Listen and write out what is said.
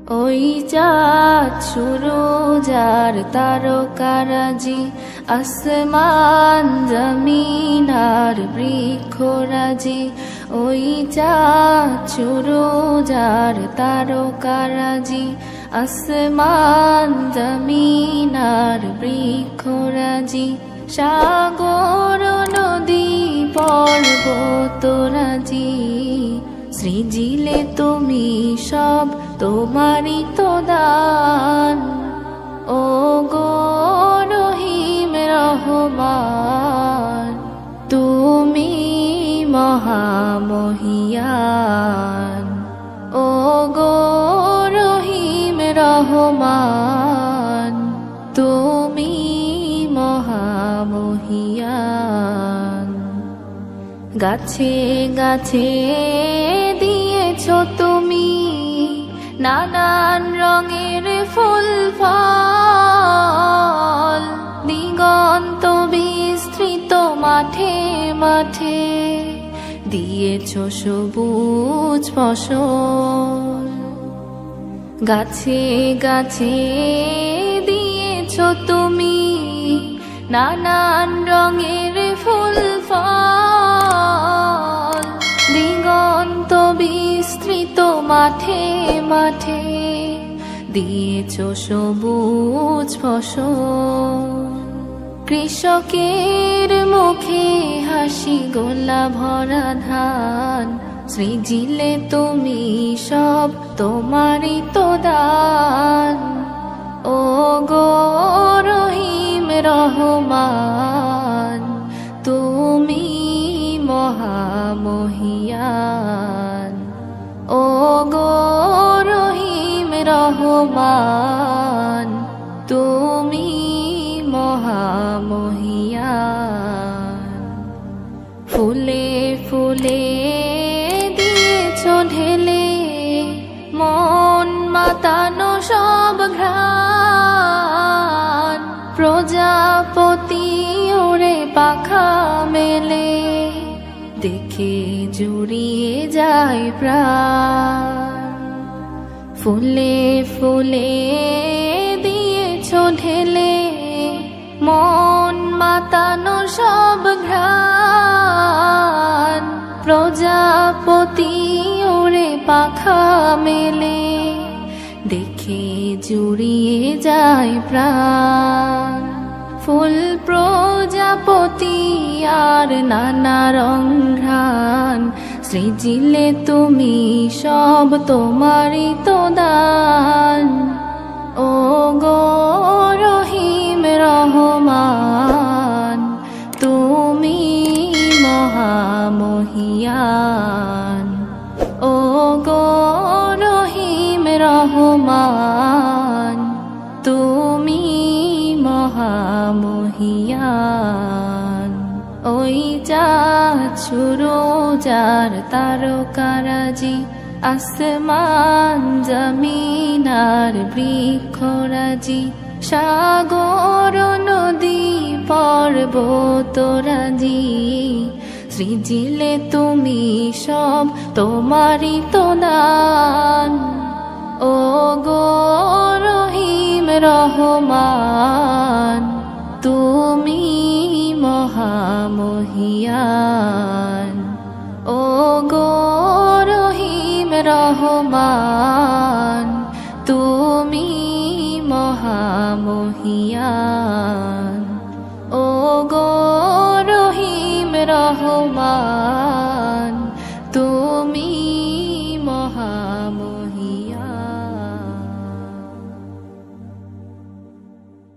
ওই চাঁদ সুরজ আর তারকারাজি, আসমান জমিন আর বৃক্ষরাজি। ওই চাঁদ সুরজ আর তারকারাজি, আসমান জমিন আর বৃক্ষরাজি। সাগর নদী পর্বতরাজি, সৃজিলে তুমি সব তোমারই তো দান। ও গো রহিম রহমান, তুমি মহামহিয়ান। ও গো রহিম রহমান, তুমি মহামহিয়ান। গাছে গাছে দিয়েছো তুমি নানান রঙের ফুল ফল, দিগন্ত বিস্তৃত মাঠে মাঠে দিয়েছো সবুজ ফসল। গাছে গাছে দিয়েছো তুমি নানান রঙের ফুল ফল, দিগন্ত বিস্তৃত মাঠে মাঠে দিয়েছো সবুজ ফসল। কৃষকের মুখে হাসি, গোলা ভরা ধান, সৃজিলে তুমি সব তোমারই তো দান। ও গো রহিম রহমান, তুমি মহামহিয়ান। ও গো রহিম রহমান, তুমি মহামহিয়ান। ফুলে ফুলে দিয়েছো ঢেলে মন মাতানো সব ঘ্রাণ, প্রজাপতি ওরে পাখা মেলে দেখে জুড়িয়ে যায় প্রাণ। ফুলে ফুলে দিয়েছো ঢেলে মন মাতানো সব ঘ্রাণ, প্রজাপতি ওরে পাখা মেলে দেখে জুড়িয়ে যায় প্রাণ। ফুল প্রজাপতি আর নানা রং ঘ্রাণ, সৃজিলে তুমি সব তোমারই তো দান। ও গো রহিম রহমান, তুমি মহামহিয়ান। ও গো রহিম রহমান, তুমি মহামহিয়ান। ওই চাঁদ সুরজ আর তারকারাজি, আসমান জমিন আর বৃক্ষরাজি। সাগর নদী পর্বতরাজি, সৃজিলে তুমি সব তোমারই তো দান। ও গো রহিম রহমান, তুমি মহামহিয়ান। ও গো রহিম রহমান, তুমি মহামহিয়ান। ও গো রহিম রহমান।